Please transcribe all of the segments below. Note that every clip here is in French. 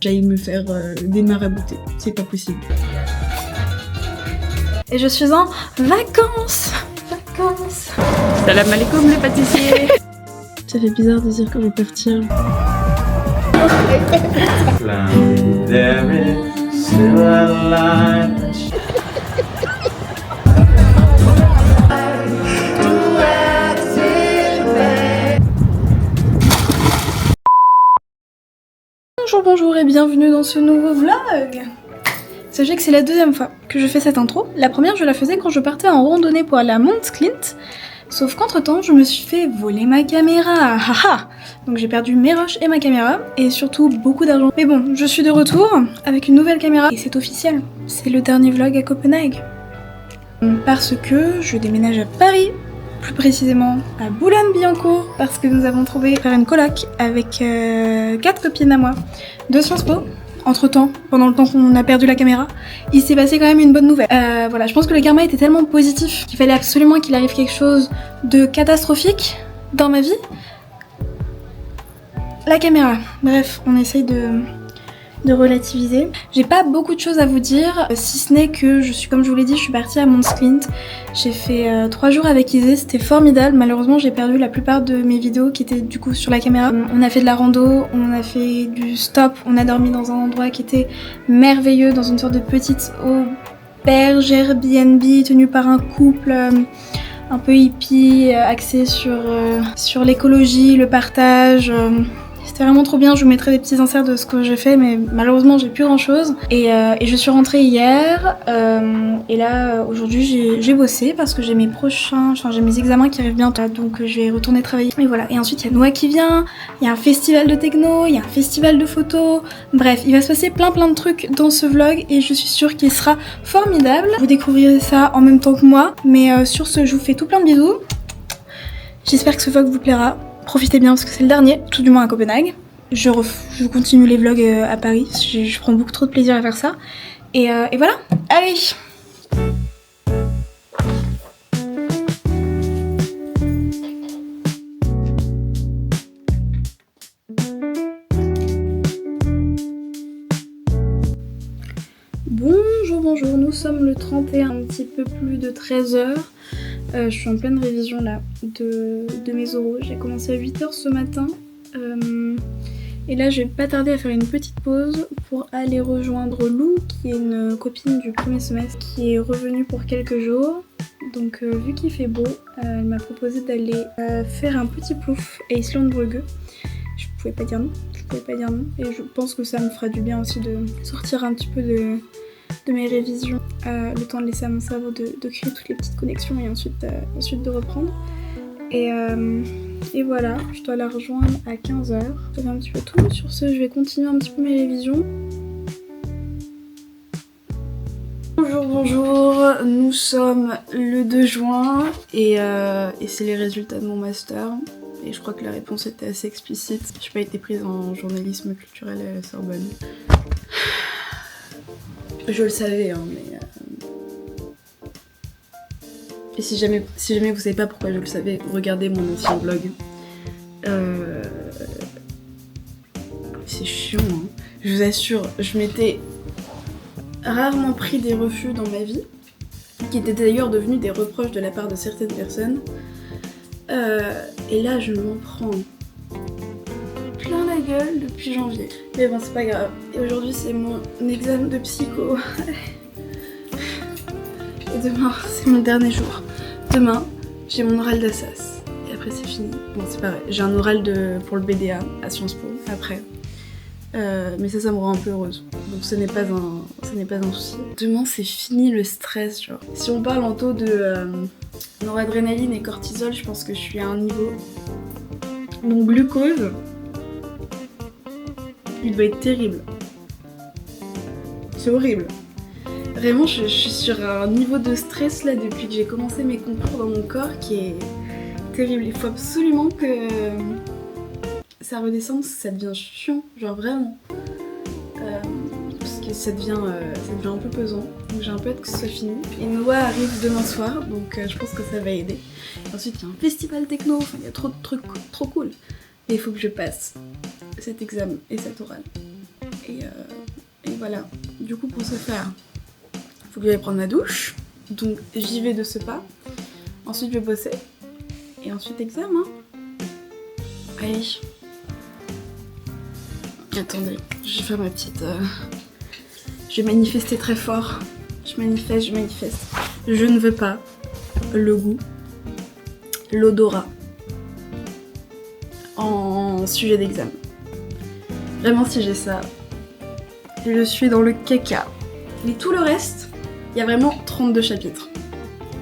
j'aille me faire des maraboutés. C'est pas possible. Et je suis en vacances. Salam alaikum les pâtissiers. Ça fait bizarre de dire que je vais partir. Bonjour et bienvenue dans ce nouveau vlog. Sachez que c'est la deuxième fois que je fais cette intro. La première, je la faisais quand je partais en randonnée pour aller à Mont Clint. Sauf qu'entre temps, je me suis fait voler ma caméra. Haha. Donc j'ai perdu mes rushs et ma caméra. Et surtout beaucoup d'argent. Mais bon, je suis de retour avec une nouvelle caméra. Et c'est officiel. C'est le dernier vlog à Copenhague. Parce que je déménage à Paris. Plus précisément à Boulogne-Billancourt. Parce que nous avons trouvé faire une coloc avec 4 copines à moi de Sciences Po. Entre temps, pendant le temps qu'on a perdu la caméra, il s'est passé quand même une bonne nouvelle. Voilà, je pense que le karma était tellement positif qu'il fallait absolument qu'il arrive quelque chose de catastrophique dans ma vie. La caméra. Bref, on essaye de relativiser. J'ai pas beaucoup de choses à vous dire, si ce n'est que comme je vous l'ai dit, je suis partie à Mont Clint. J'ai fait 3 jours avec Isée, c'était formidable. Malheureusement, j'ai perdu la plupart de mes vidéos qui étaient du coup sur la caméra. On a fait de la rando, on a fait du stop, on a dormi dans un endroit qui était merveilleux, dans une sorte de petite auberge Airbnb tenue par un couple un peu hippie, axé sur l'écologie, le partage. C'était vraiment trop bien, je vous mettrai des petits inserts de ce que j'ai fait, mais malheureusement j'ai plus grand chose. Et je suis rentrée hier, et là aujourd'hui j'ai bossé parce que j'ai mes examens qui arrivent bientôt, donc je vais retourner travailler. Et voilà, et ensuite il y a Noah qui vient, il y a un festival de techno, il y a un festival de photos, bref, il va se passer plein de trucs dans ce vlog et je suis sûre qu'il sera formidable. Vous découvrirez ça en même temps que moi, mais sur ce je vous fais tout plein de bisous. J'espère que ce vlog vous plaira. Profitez bien parce que c'est le dernier, tout du moins à Copenhague. Je continue les vlogs à Paris, je prends beaucoup trop de plaisir à faire ça. Et voilà, allez! Bonjour, nous sommes le 31, un petit peu plus de 13h. Je suis en pleine révision là de mes oraux. J'ai commencé à 8h ce matin. Et là je vais pas tarder à faire une petite pause pour aller rejoindre Lou, qui est une copine du premier semestre, qui est revenue pour quelques jours. Donc vu qu'il fait beau, elle m'a proposé d'aller faire un petit plouf à Islandbrugge. Je pouvais pas dire non. Et je pense que ça me fera du bien aussi de sortir un petit peu de mes révisions, le temps de laisser à mon cerveau de créer toutes les petites connexions et ensuite de reprendre. Et voilà, je dois la rejoindre à 15h. Je fais un petit peu tout. Sur ce, je vais continuer un petit peu mes révisions. Bonjour, nous sommes le 2 juin et c'est les résultats de mon master. Et je crois que la réponse était assez explicite. J'ai pas été prise en journalisme culturel à la Sorbonne. Je le savais, hein, mais... Et si jamais vous savez pas pourquoi je le savais, regardez mon ancien vlog. C'est chiant, hein. Je vous assure, je m'étais rarement pris des refus dans ma vie, qui étaient d'ailleurs devenus des reproches de la part de certaines personnes. Et là, je m'en prends plein la gueule depuis janvier. Mais bon, c'est pas grave. Et aujourd'hui, c'est mon examen de psycho. Et demain, c'est mon dernier jour. Demain, j'ai mon oral d'Assas. Et après, c'est fini. Bon, c'est pas vrai. J'ai un oral pour le BDA à Sciences Po après. Mais ça me rend un peu heureuse. Donc ce n'est pas un souci. Demain, c'est fini le stress, genre. Si on parle en taux de noradrénaline et cortisol, je pense que je suis à un niveau. Donc glucose, il doit être terrible. C'est horrible. Vraiment, je suis sur un niveau de stress là depuis que j'ai commencé mes concours dans mon corps qui est terrible. Il faut absolument que ça redescende parce que ça devient chiant, genre vraiment. Parce que ça devient un peu pesant. Donc j'ai un peu hâte que ce soit fini. Et Noah arrive demain soir, donc je pense que ça va aider. Et ensuite, il y a un festival techno, enfin, il y a trop de trucs trop cool. Mais il faut que je passe cet examen et cet oral. Et voilà. Du coup, pour ce faire, faut que j'aille prendre ma douche. Donc j'y vais de ce pas. Ensuite, je vais bosser. Et ensuite, examen. Allez. Attendez, je vais faire ma petite... Je vais manifester très fort. Je manifeste. Je ne veux pas le goût, l'odorat en sujet d'examen. Vraiment, si j'ai ça, je suis dans le caca. Mais tout le reste, il y a vraiment 32 chapitres.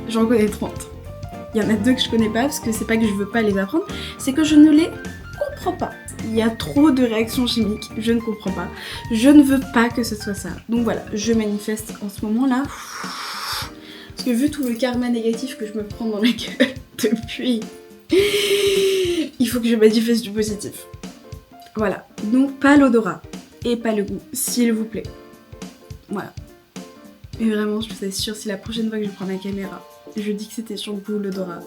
J'en connais 30. Il y en a 2 que je connais pas, parce que c'est pas que je veux pas les apprendre, c'est que je ne les comprends pas. Il y a trop de réactions chimiques, je ne comprends pas. Je ne veux pas que ce soit ça. Donc voilà, je manifeste en ce moment-là. Parce que vu tout le karma négatif que je me prends dans la gueule depuis, il faut que je manifeste du positif. Voilà, donc pas l'odorat et pas le goût, s'il vous plaît. Voilà. Et vraiment, je vous assure, si la prochaine fois que je prends ma caméra, je dis que c'était sur le goût, l'odorat,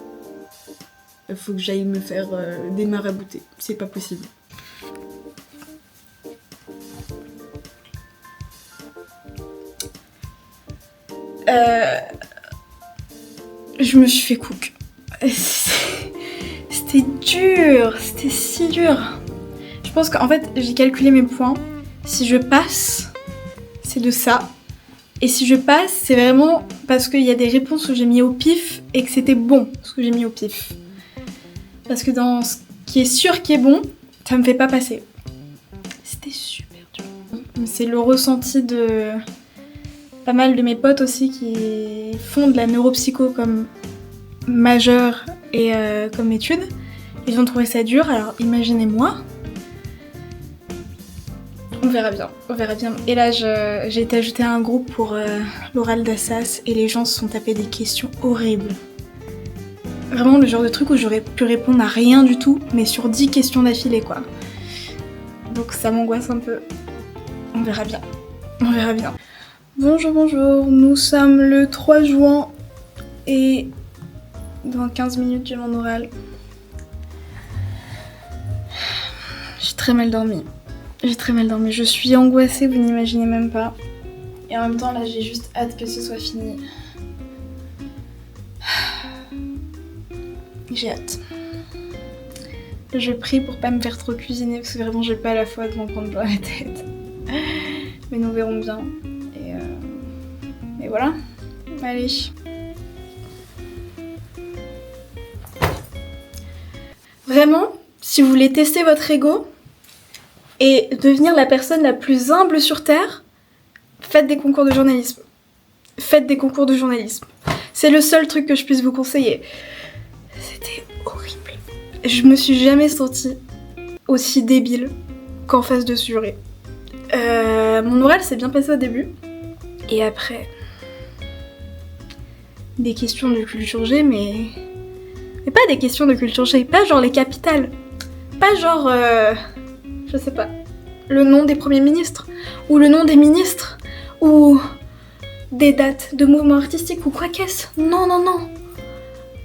il faut que j'aille me faire des maraboutés. C'est pas possible. Je me suis fait cook. C'était dur, c'était si dur. Je pense qu'en fait, j'ai calculé mes points. Si je passe, c'est de ça. Et si je passe, c'est vraiment parce qu'il y a des réponses où j'ai mis au pif et que c'était bon ce que j'ai mis au pif. Parce que dans ce qui est sûr qui est bon, ça me fait pas passer. C'était super dur. C'est le ressenti de pas mal de mes potes aussi qui font de la neuropsycho comme majeur et comme étude. Ils ont trouvé ça dur, alors imaginez-moi. On verra bien, on verra bien. Et là, j'ai été ajoutée à un groupe pour l'oral d'Assas et les gens se sont tapés des questions horribles. Vraiment le genre de truc où j'aurais pu répondre à rien du tout, mais sur 10 questions d'affilée, quoi. Donc ça m'angoisse un peu. On verra bien. On verra bien. Bonjour, nous sommes le 3 juin et dans 15 minutes j'ai mon oral. J'ai très mal dormi. Je suis angoissée, vous n'imaginez même pas. Et en même temps, là, j'ai juste hâte que ce soit fini. J'ai hâte. Je prie pour pas me faire trop cuisiner parce que vraiment, j'ai pas la foi de m'en prendre plein la tête. Mais nous verrons bien. Et voilà. Allez. Vraiment, si vous voulez tester votre ego et devenir la personne la plus humble sur Terre, faites des concours de journalisme. C'est le seul truc que je puisse vous conseiller. C'était horrible. Je me suis jamais sentie aussi débile qu'en face de ce jury. Mon oral s'est bien passé au début. Et après, des questions de culture G, mais pas des questions de culture G, pas genre les capitales. Pas genre, je sais pas, le nom des premiers ministres, ou le nom des ministres, ou des dates de mouvements artistiques, ou quoi qu'est-ce. Non.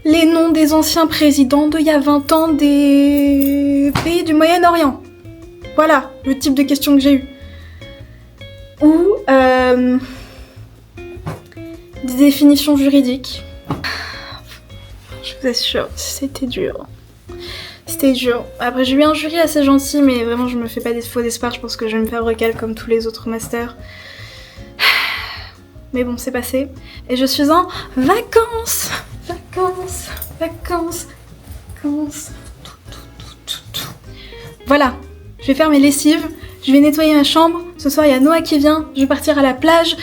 Les noms des anciens présidents d'il y a 20 ans des pays du Moyen-Orient. Voilà le type de questions que j'ai eues. Ou des définitions juridiques. Je vous assure, c'était dur. Après, j'ai eu un jury assez gentil, mais vraiment, je me fais pas des faux espoirs. Je pense que je vais me faire recal comme tous les autres masters. Mais bon, c'est passé. Et je suis en vacances. Voilà, je vais faire mes lessives. Je vais nettoyer ma chambre. Ce soir, il y a Noah qui vient. Je vais partir à la plage.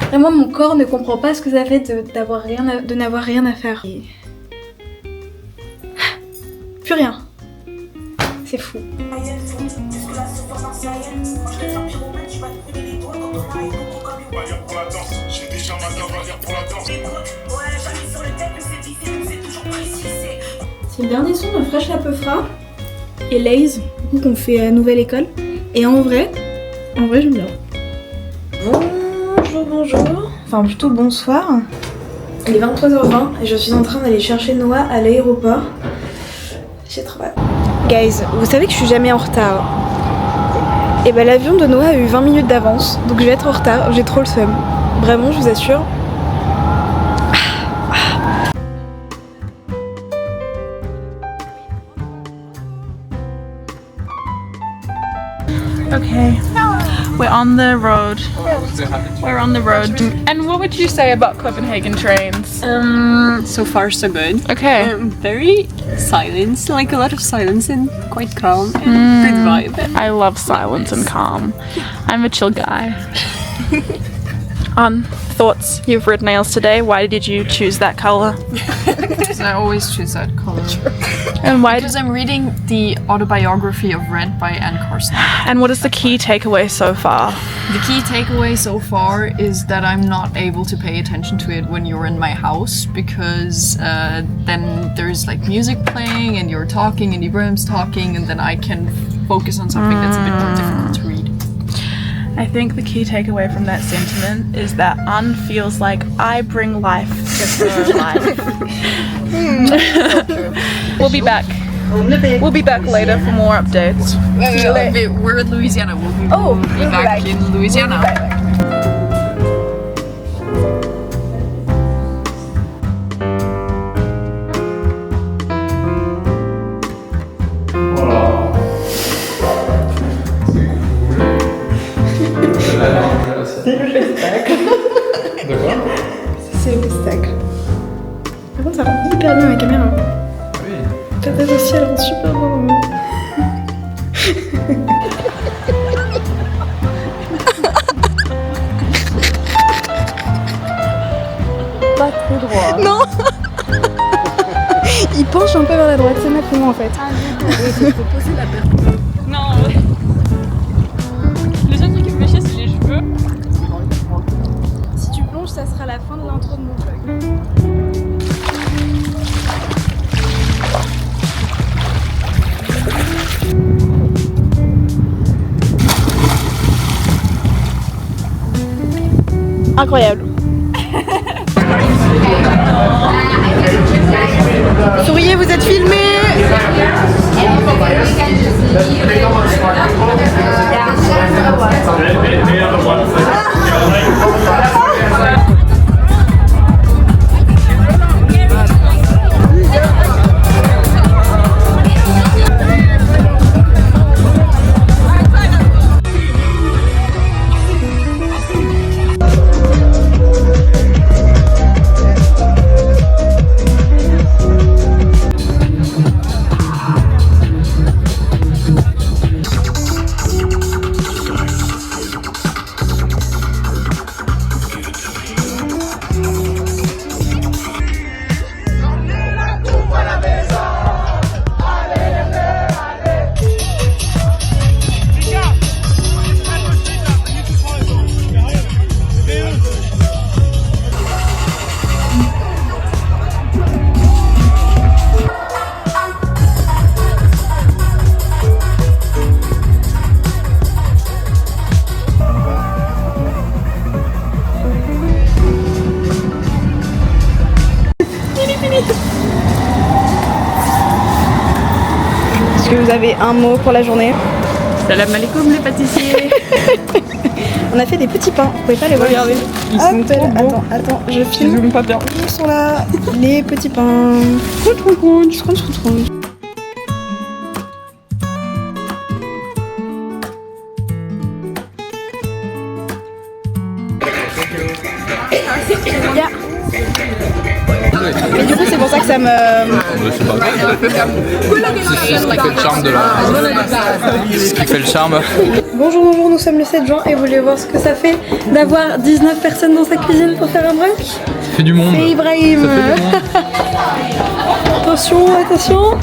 Vraiment, mon corps ne comprend pas ce que ça fait de n'avoir rien à faire. Et... plus rien. C'est fou. C'est le dernier son de Fresh La Peufra et Lays, du coup qu'on fait à Nouvelle École. Et en vrai j'aime bien. Bonjour. Enfin plutôt bonsoir. Il est 23h20 et je suis en train d'aller chercher Noah à l'aéroport. J'ai trop hâte. Guys, vous savez que je suis jamais en retard. Et bah l'avion de Noah a eu 20 minutes d'avance, donc je vais être en retard, j'ai trop le seum. Vraiment, je vous assure. Okay, we're on the road. We're on the road. And what would you say about Copenhagen trains? So far so good. Okay. Very silence, like a lot of silence and quite calm and good vibe. I love silence and calm. I'm a chill guy. Thoughts? You've red nails today. Why did you choose that color? Because I always choose that color. And why? Because I'm reading the autobiography of Red by Anne Carson. And what is the key takeaway so far? The key takeaway so far is that I'm not able to pay attention to it when you're in my house, because then there's like music playing and you're talking and Ibrahim's talking, and then I can focus on something that's a bit more difficult to read. I think the key takeaway from that sentiment is that Anne feels like I bring life to her life. We'll be back. We'll be back later for more updates. We're in Louisiana. We'll be back in Louisiana. C'est le spectacle. Par contre, ça rend hyper bien la caméra. Oui. Ta tête aussi, elle rend super bien. Pas trop droit. Non. Il penche un peu vers la droite, c'est Macron en fait. Non, le seul truc qui me fait chier, c'est les cheveux. Si tu plonges, ça sera la fin de l'intro de mon vlog. Incroyable. Souriez, vous êtes filmés. Est-ce que vous avez un mot pour la journée? Salam alaikum les pâtissiers. On a fait des petits pains, vous pouvez pas les voir. Regardez, ils sont trop beaux. Attends, je Ils filme. zooment pas bien. Ils sont là, les petits pains. Crunch. Yeah. Mais du coup, c'est pour ça que ça me. C'est pas grave. C'est ce qui fait le charme de la. Ce qui fait le charme. Bonjour, nous sommes le 7 juin et vous voulez voir ce que ça fait d'avoir 19 personnes dans sa cuisine pour faire un brunch? Ça fait du monde. C'est Ibrahim. Ça fait du monde. Attention.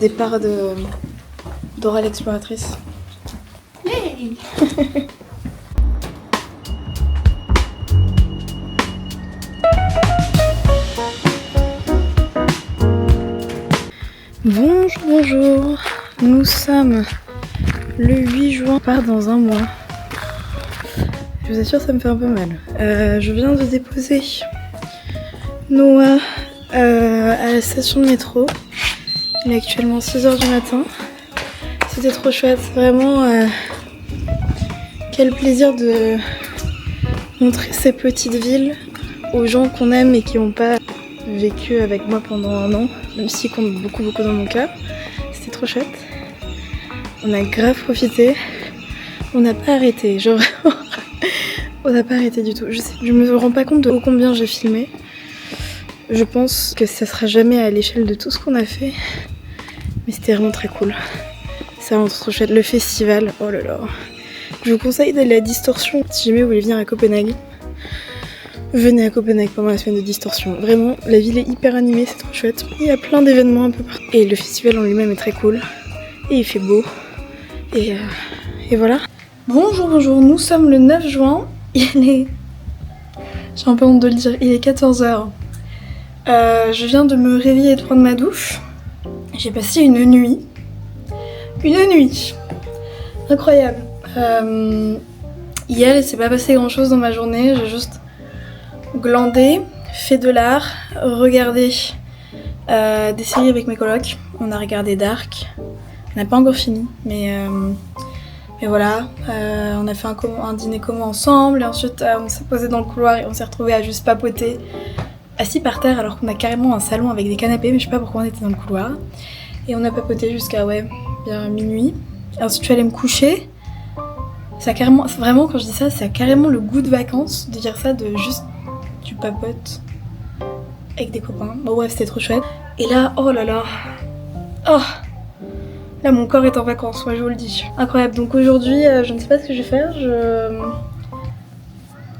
départ de Dora l'exploratrice. Hey. Bonjour, bonjour. Nous sommes le 8 juin. On part dans un mois. Je vous assure, ça me fait un peu mal. Je viens de déposer Noah à la station de métro. Il est actuellement 6h du matin. C'était trop chouette, vraiment. Quel plaisir de montrer ces petites villes aux gens qu'on aime et qui n'ont pas vécu avec moi pendant un an, même s'ils comptent beaucoup dans mon cœur. C'était trop chouette. On a grave profité. On n'a pas arrêté, genre on n'a pas arrêté du tout. Je me rends pas compte de combien j'ai filmé. Je pense que ça sera jamais à l'échelle de tout ce qu'on a fait. Mais c'était vraiment très cool. C'est vraiment trop chouette. Le festival, oh là là. Je vous conseille d'aller à Distorsion si jamais vous voulez venir à Copenhague. Venez à Copenhague pendant la semaine de Distorsion. Vraiment, la ville est hyper animée, c'est trop chouette. Il y a plein d'événements un peu partout. Et le festival en lui-même est très cool. Et il fait beau. Et voilà. Bonjour, nous sommes le 9 juin. Il est... J'ai un peu honte de le dire, il est 14h. Je viens de me réveiller et de prendre ma douche. J'ai passé une nuit. Incroyable. Hier, il s'est pas passé grand chose dans ma journée. J'ai juste glandé, fait de l'art, regardé des séries avec mes colocs. On a regardé Dark. On n'a pas encore fini, mais voilà. On a fait un dîner commun ensemble et ensuite on s'est posé dans le couloir et on s'est retrouvés à juste papoter, assis par terre alors qu'on a carrément un salon avec des canapés, mais je sais pas pourquoi on était dans le couloir. Et on a papoté jusqu'à bien minuit. Et ensuite je suis allée me coucher. Ça a carrément, vraiment quand je dis ça, ça a carrément le goût de vacances de dire ça, de juste tu papotes avec des copains. Bon bref, c'était trop chouette. Et là, oh là là, oh, là mon corps est en vacances, moi je vous le dis. Incroyable. Donc aujourd'hui, je ne sais pas ce que je vais faire.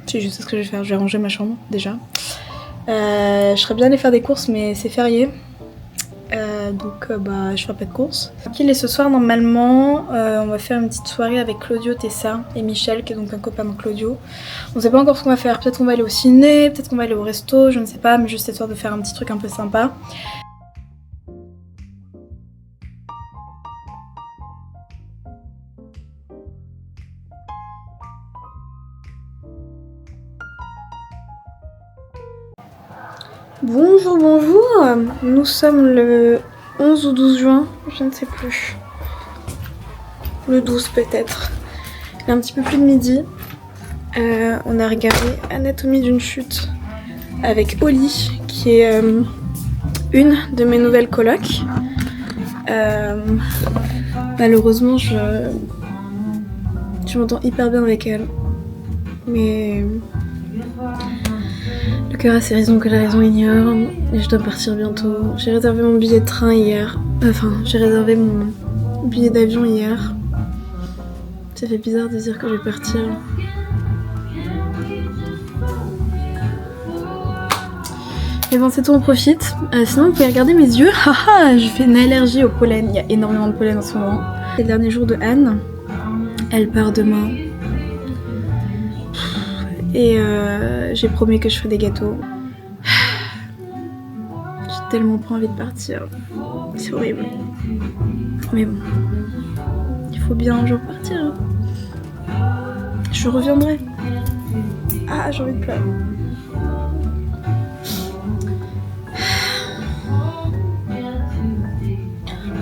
Si, je sais ce que je vais faire. Je vais ranger ma chambre déjà. Je serais bien allée faire des courses, mais c'est férié. Donc je ferai pas de courses. Et ce soir normalement on va faire une petite soirée avec Claudio, Tessa et Michel qui est donc un copain de Claudio. On sait pas encore ce qu'on va faire, peut-être qu'on va aller au ciné, peut-être qu'on va aller au resto, je ne sais pas, mais juste histoire de faire un petit truc un peu sympa. Bonjour, nous sommes le 11 ou 12 juin, je ne sais plus. Le 12 peut-être. Il est un petit peu plus de midi. On a regardé Anatomie d'une chute avec Oli, qui est une de mes nouvelles colocs. Malheureusement, je m'entends hyper bien avec elle. Mais... le cœur a ses raisons que la raison ignore et je dois partir bientôt. J'ai réservé mon billet de train hier. Enfin, j'ai réservé mon billet d'avion hier. Ça fait bizarre de dire que je vais partir. Et bon, c'est tout, on profite. Sinon, vous pouvez regarder mes yeux. Haha, je fais une allergie au pollen. Il y a énormément de pollen en ce moment. C'est le dernier jour de Anne. Elle part demain. Et j'ai promis que je ferais des gâteaux. J'ai tellement pas envie de partir. C'est horrible. Mais bon. Il faut bien un jour partir. Je reviendrai. Ah, j'ai envie de pleurer.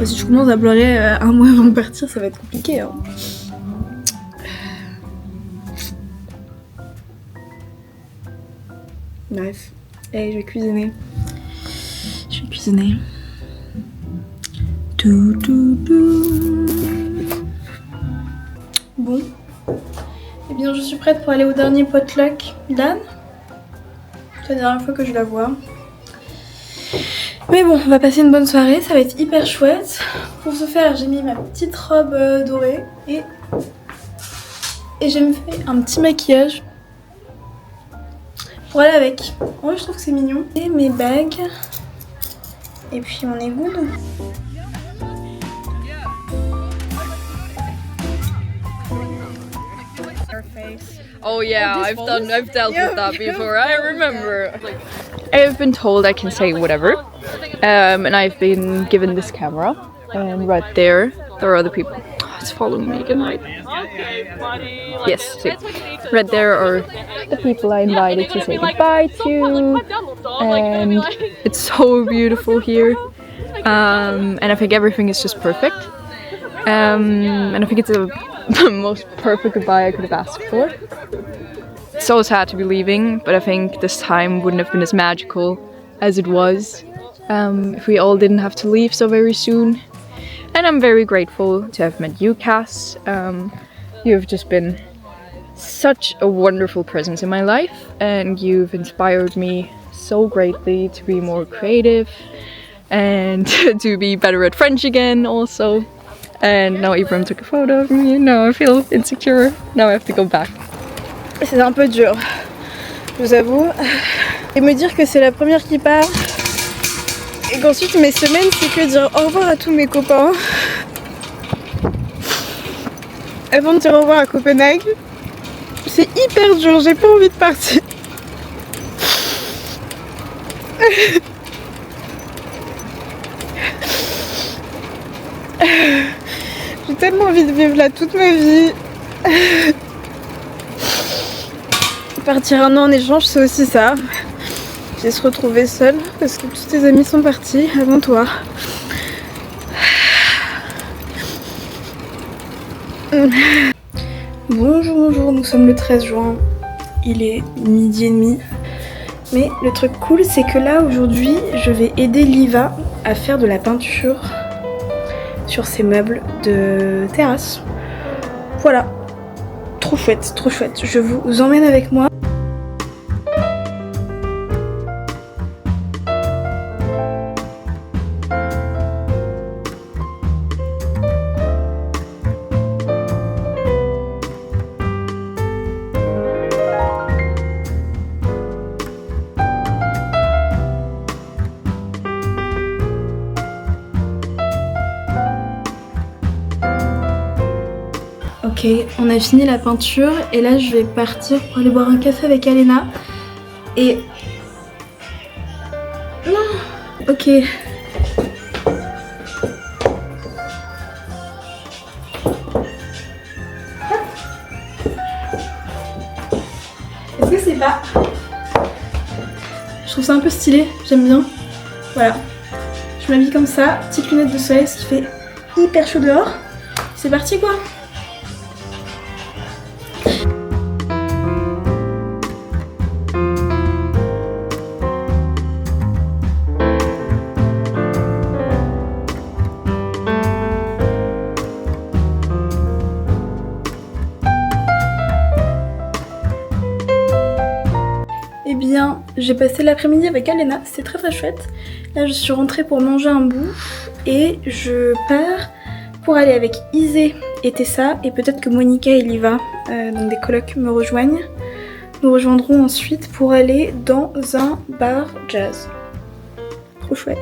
Si je commence à pleurer un mois avant de partir, ça va être compliqué. Hein. Bref, et je vais cuisiner. Bon. Eh bien, je suis prête pour aller au dernier potluck d'Anne. C'est la dernière fois que je la vois. Mais bon, on va passer une bonne soirée, ça va être hyper chouette. Pour ce faire, j'ai mis ma petite robe dorée et j'ai me fait un petit maquillage pour aller avec. Ouais, je trouve que c'est mignon. Et mes bagues. Et puis mon égout. face. Oh yeah, I've dealt with that before. I remember. I've been told I can say whatever, and I've been given this camera, and right there are other people. Oh, it's following me again, right? Yes, see. Right there are the people I invited to say goodbye to, and it's so beautiful here. And I think everything is just perfect. And I think it's the most perfect goodbye I could have asked for. So sad to be leaving, but I think this time wouldn't have been as magical as it was if we all didn't have to leave so very soon. And I'm very grateful to have met you, Cass. You have just been such a wonderful presence in my life, and you've inspired me so greatly to be more creative and to be better at French again also. And now Ibrahim took a photo of me, and now I feel insecure. Now I have to go back. C'est un peu dur, je vous avoue. Et me dire que c'est la première qui part, et qu'ensuite mes semaines c'est que dire au revoir à tous mes copains avant de dire au revoir à Copenhague. C'est hyper dur, j'ai pas envie de partir. J'ai tellement envie de vivre là toute ma vie. Partir un an en échange, c'est aussi ça. J'ai se retrouver seule parce que tous tes amis sont partis avant toi. Bonjour, nous sommes le 13 juin. Il est 12h30. Mais le truc cool, c'est que là, aujourd'hui, je vais aider Liva à faire de la peinture sur ses meubles de terrasse. Voilà. Trop chouette, trop chouette. Je vous emmène avec moi. Ok, on a fini la peinture et là je vais partir pour aller boire un café avec Alena. Et... Non. Ok. Est-ce que c'est pas... Je trouve ça un peu stylé, j'aime bien. Voilà. Je m'habille comme ça, petite lunette de soleil, ce qui fait hyper chaud dehors. C'est parti quoi. Eh bien, j'ai passé l'après-midi avec Alena, c'était très chouette. Là, je suis rentrée pour manger un bout et je pars pour aller avec Isée et Tessa et peut-être que Monica et Liva, donc des colocs, me rejoignent. Nous rejoindrons ensuite pour aller dans un bar jazz. Trop chouette.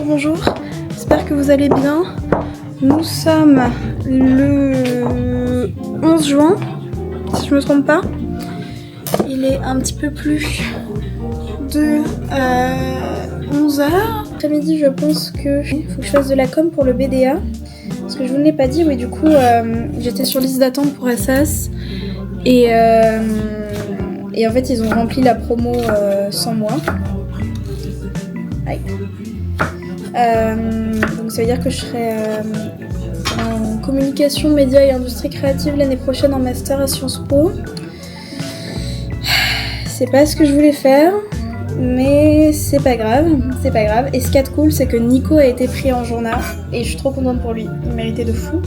Bonjour, j'espère que vous allez bien. Nous sommes le 11 juin, si je me trompe pas. Il est un petit peu plus de 11h. Après-midi, je pense que il faut que je fasse de la com pour le BDA. Parce que je vous ne l'ai pas dit, oui, du coup, j'étais sur liste d'attente pour Assas. Et en fait, ils ont rempli la promo sans moi. Aïe. Donc ça veut dire que je serai en communication, médias et industrie créative l'année prochaine en master à Sciences Po. C'est pas ce que je voulais faire, mais c'est pas grave. Et ce qui est cool, c'est que Nico a été pris en journal et je suis trop contente pour lui. Il méritait de fou.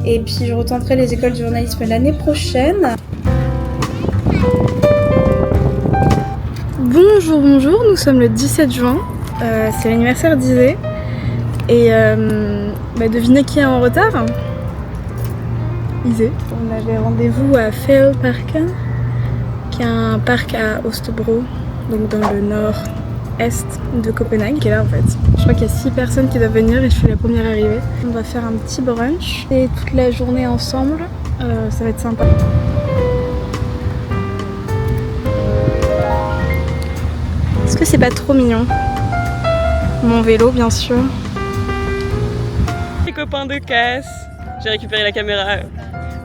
Et puis je retenterai les écoles de journalisme l'année prochaine. Bonjour, nous sommes le 17 juin. C'est l'anniversaire d'Isée. Et devinez qui est en retard? Isée. On avait rendez-vous à Fjällparken, qui est un parc à Österbro, donc dans le nord-est de Copenhague, qui est là en fait. Je crois qu'il y a 6 personnes qui doivent venir et je suis la première arrivée. On va faire un petit brunch et toute la journée ensemble, ça va être sympa. Est-ce que c'est pas trop mignon? Mon vélo bien sûr. Les copains de casse, j'ai récupéré la caméra.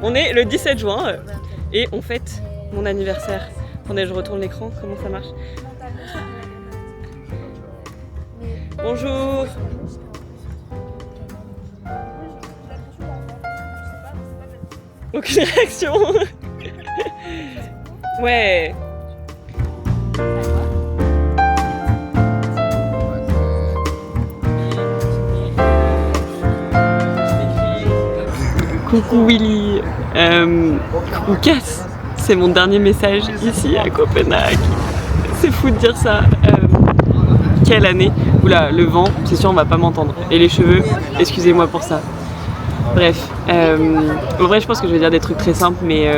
On est le 17 juin et on fête mon anniversaire. Attendez, je retourne l'écran, comment ça marche? Bonjour. Aucune réaction. Ouais. Coucou Willy, coucou Cass, c'est mon dernier message ici à Copenhague. C'est fou de dire ça. Quelle année? Oula, le vent, c'est sûr on va pas m'entendre. Et les cheveux, excusez-moi pour ça. Bref, en vrai je pense que je vais dire des trucs très simples, mais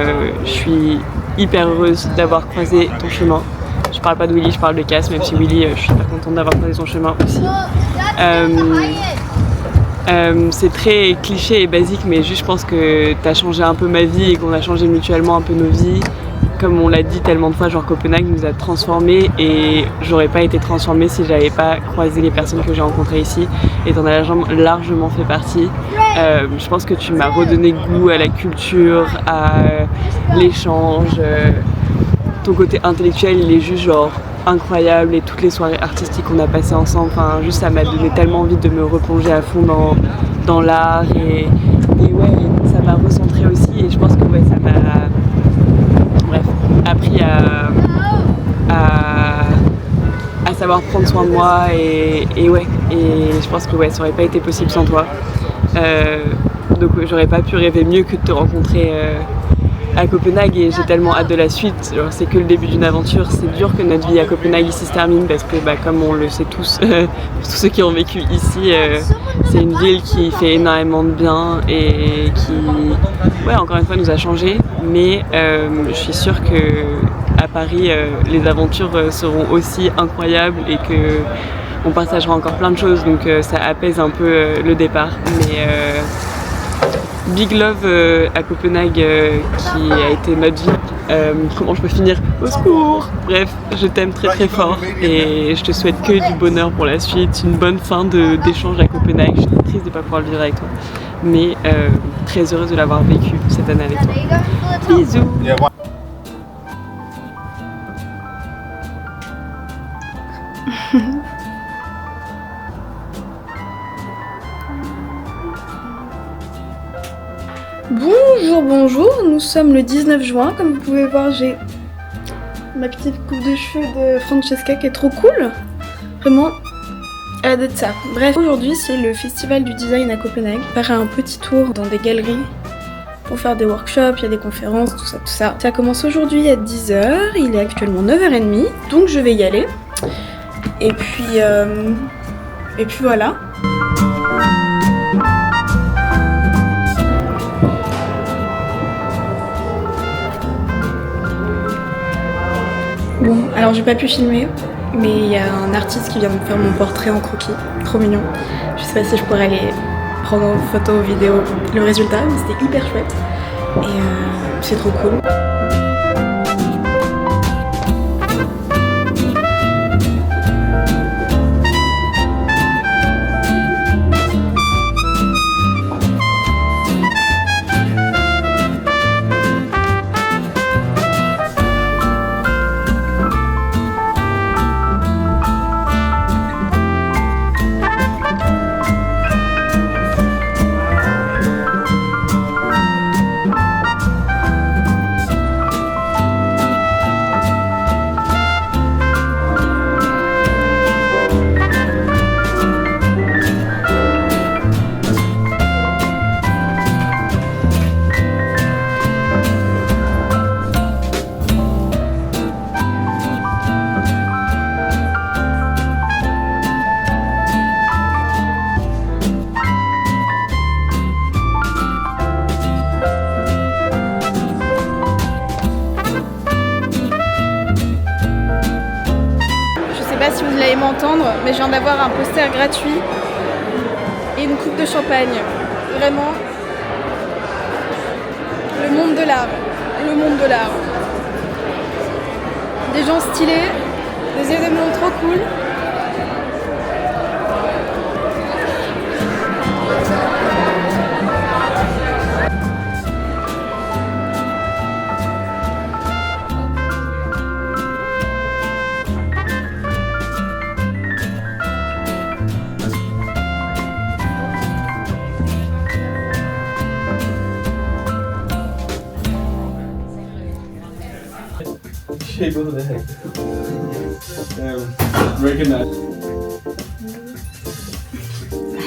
je suis hyper heureuse d'avoir croisé ton chemin. Je parle pas de Willy, je parle de Cass, même si Willy, je suis pas contente d'avoir croisé son chemin aussi. C'est très cliché et basique, mais juste je pense que t'as changé un peu ma vie et qu'on a changé mutuellement un peu nos vies. Comme on l'a dit tellement de fois, genre Copenhague nous a transformés et j'aurais pas été transformée si j'avais pas croisé les personnes que j'ai rencontrées ici et t'en as largement fait partie. Je pense que tu m'as redonné goût à la culture, à l'échange. Ton côté intellectuel il est juste genre incroyable et toutes les soirées artistiques qu'on a passées ensemble, enfin juste ça m'a donné tellement envie de me replonger à fond dans l'art et ouais ça m'a recentré aussi et je pense que ouais ça m'a appris à savoir prendre soin de moi et je pense que ouais ça aurait pas été possible sans toi, donc j'aurais pas pu rêver mieux que de te rencontrer à Copenhague et j'ai tellement hâte de la suite. Genre, c'est que le début d'une aventure, c'est dur que notre vie à Copenhague ici se termine parce que comme on le sait tous, pour tous ceux qui ont vécu ici, c'est une ville qui fait énormément de bien et qui, ouais, encore une fois nous a changé, mais je suis sûre que à Paris, les aventures seront aussi incroyables et que on partagera encore plein de choses, donc ça apaise un peu le départ, mais big love à Copenhague qui a été notre vie. Comment je peux finir? Au secours! Bref, je t'aime très très fort et je te souhaite que du bonheur pour la suite, une bonne fin d'échange à Copenhague. Je suis triste de ne pas pouvoir le vivre avec toi, mais très heureuse de l'avoir vécu cette année avec toi. Bisous! Bonjour, nous sommes le 19 juin, comme vous pouvez voir j'ai ma petite coupe de cheveux de Francesca qui est trop cool, vraiment elle a d'être ça. Bref, aujourd'hui c'est le festival du design à Copenhague, on fera un petit tour dans des galeries pour faire des workshops, il y a des conférences, tout ça. Ça commence aujourd'hui à 10h, il est actuellement 9h30, donc je vais y aller, et puis voilà. Bon, alors j'ai pas pu filmer, mais il y a un artiste qui vient de me faire mon portrait en croquis, trop mignon. Je sais pas si je pourrais aller prendre en photo, vidéo, le résultat, mais c'était hyper chouette. Et c'est trop cool. mais je viens d'avoir un poster gratuit et une coupe de champagne. Vraiment, le monde de l'art. Le monde de l'art. Des gens stylés, des événements trop cool. Shape of the head. Recognize.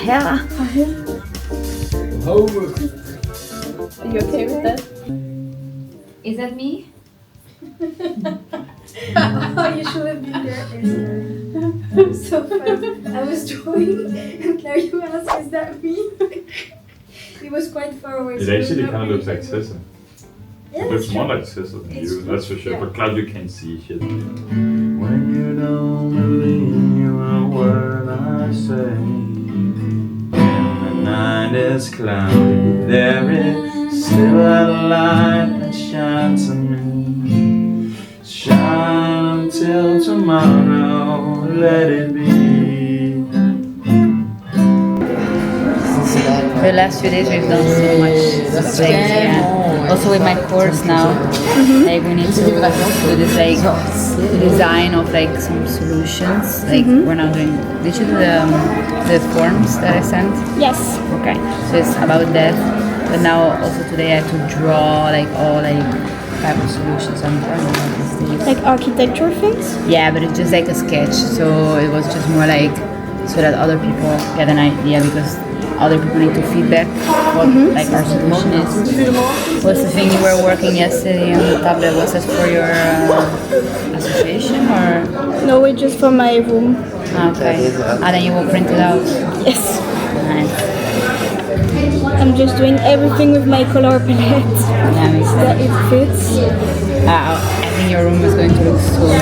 Yeah. Oh. Are you okay with that? Is that me? Oh, you should have been there. So fun. I was drawing and now you ask, is that me? It was quite far away. It so actually not kind of looks really- like Cecil. Yeah, It looks that's more true. like Cecil than It's you, that's for sure. yeah. But Cloud, you can't see shit. When you don't believe a word I say, when the night is cloudy, there is still a light that shines on me. Shine until tomorrow, let it be. The last few days we've done so much. Like, yeah. Also with my course now, like we need to do this like design of like some solutions. Like we're now doing. Did you do the forms that I sent? Yes. Okay, so it's about that. But now also today I have to draw like all like type of solutions. I'm trying to make this thing. Like architecture things? Yeah, but it's just like a sketch, so it was just more like so that other people get an idea because other people need to feedback what like our solution is. What's the thing you were working yesterday on the tablet? Was that for your association or? No, it's just for my room. Okay, and then you will print it out. Yes. Nice. I'm just doing everything with my color palette Yeah, makes so that sense. it fits. I think your room is going to look so nice.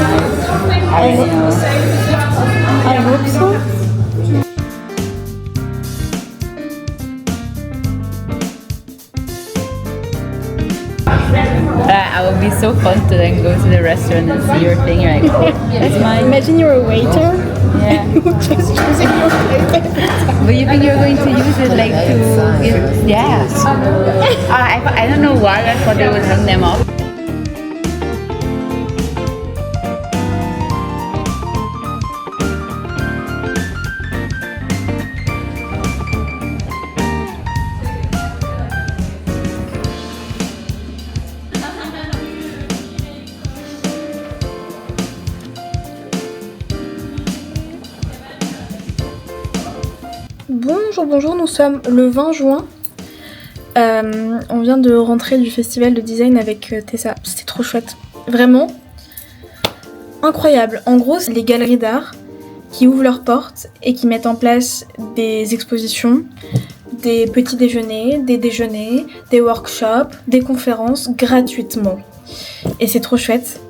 I already know. I hope so. I would be so fun to then go to the restaurant and see your thing. You're like, oh, that's mine. Imagine you're a waiter. Yeah. Just choosing your plate. But you think you're going to use it like to give, yeah. I don't know why I thought they would hang them up. Bonjour, nous sommes le 20 juin. On vient de rentrer du festival de design avec Tessa. C'était trop chouette. Vraiment incroyable. En gros, c'est les galeries d'art qui ouvrent leurs portes et qui mettent en place des expositions, des petits déjeuners, des workshops, des conférences gratuitement. Et c'est trop chouette.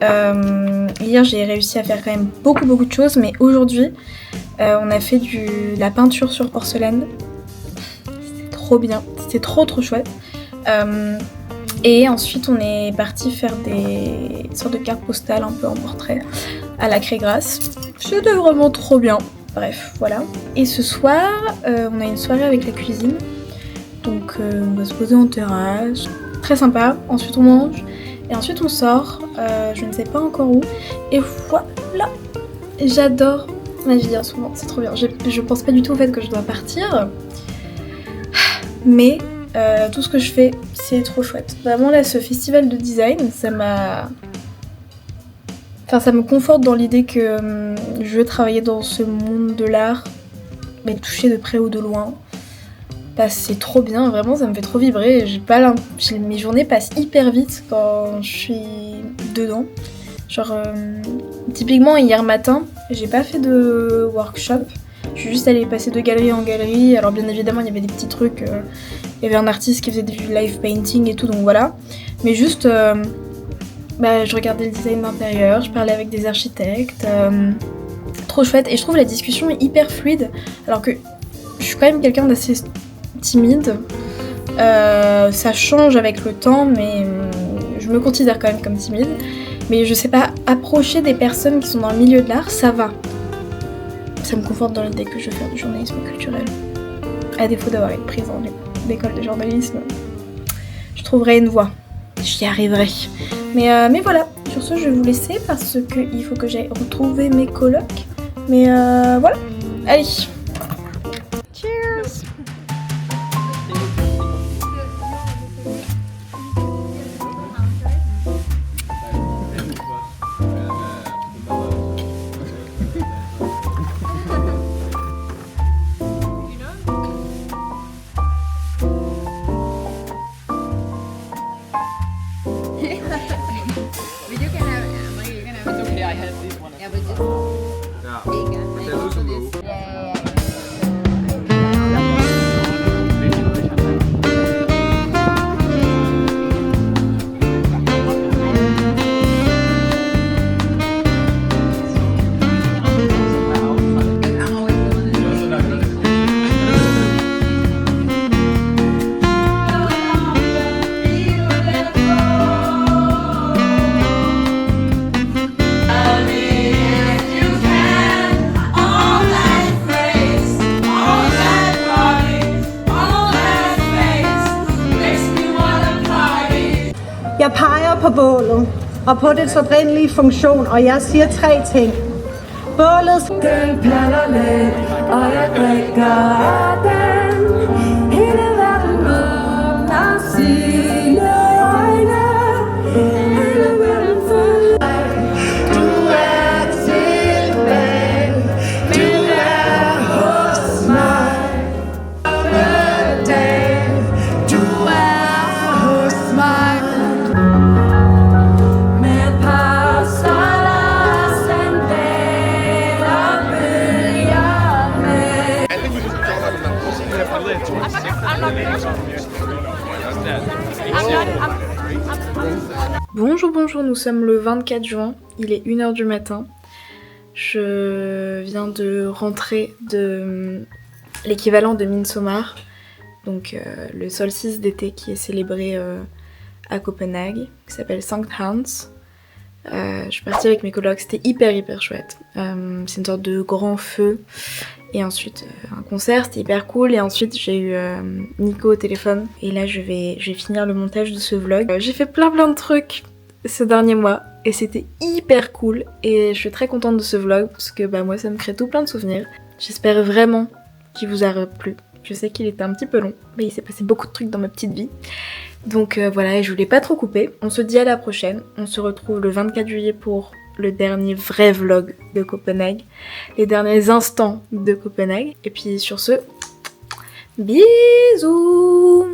Hier, j'ai réussi à faire quand même beaucoup de choses, mais aujourd'hui, on a fait de la peinture sur porcelaine. C'était trop bien, c'était trop chouette. Et ensuite, on est parti faire des sortes de cartes postales un peu en portrait à la craie grasse. C'était vraiment trop bien. Bref, voilà. Et ce soir, on a une soirée avec la cuisine. Donc, on va se poser en terrasse. Très sympa. Ensuite, on mange. Et ensuite, on sort. Je ne sais pas encore où. Et voilà. J'adore ma vie en ce moment. C'est trop bien. Je pense pas du tout au fait que je dois partir. Mais tout ce que je fais, c'est trop chouette. Vraiment, là, ce festival de design, ça me conforte dans l'idée que je veux travailler dans ce monde de l'art, mais toucher de près ou de loin. Bah, c'est trop bien, vraiment, ça me fait trop vibrer. Mes journées passent hyper vite quand je suis dedans. Genre, typiquement, hier matin, j'ai pas fait de workshop. Je suis juste allée passer de galerie en galerie. Alors, bien évidemment, il y avait des petits trucs. Il y avait un artiste qui faisait du live painting et tout, donc voilà. Mais juste, je regardais le design d'intérieur, je parlais avec des architectes. trop chouette et je trouve la discussion hyper fluide alors que je suis quand même quelqu'un d'assez timide. Ça change avec le temps mais je me considère quand même comme timide. Mais je sais pas, approcher des personnes qui sont dans le milieu de l'art, ça va. Ça me conforte dans l'idée que je vais faire du journalisme culturel. À défaut d'avoir été prise dans l'école de journalisme, je trouverai une voie. J'y arriverai. Mais voilà, sur ce je vais vous laisser parce qu'il faut que j'aille retrouver mes colocs. Mais voilà, allez. Cheers. Jeg peger på bålet og på dets oprindelige funktion, og jeg siger 3 ting. Bålet den planer lidt, og jeg drikker af den. Hele verden åbner sine øjne. Hele verden følger dig. Du er tilbage, du er hos mig. Du er hos mig. Bonjour, nous sommes le 24 juin, il est 1h du matin. Je viens de rentrer de l'équivalent de Midsommar, donc le solstice d'été qui est célébré à Copenhague, qui s'appelle Sankt Hans. Je suis partie avec mes colocs, c'était hyper chouette. C'est une sorte de grand feu. Et ensuite un concert, c'était hyper cool. Et ensuite j'ai eu Nico au téléphone. Et là je vais finir le montage de ce vlog. J'ai fait plein de trucs ce dernier mois. Et c'était hyper cool. Et je suis très contente de ce vlog. Parce que moi ça me crée tout plein de souvenirs. J'espère vraiment qu'il vous a plu. Je sais qu'il était un petit peu long. Mais il s'est passé beaucoup de trucs dans ma petite vie. Donc voilà, et je voulais pas trop couper. On se dit à la prochaine. On se retrouve le 24 juillet pour le dernier vrai vlog de Copenhague. Les derniers instants de Copenhague. Et puis sur ce, bisous!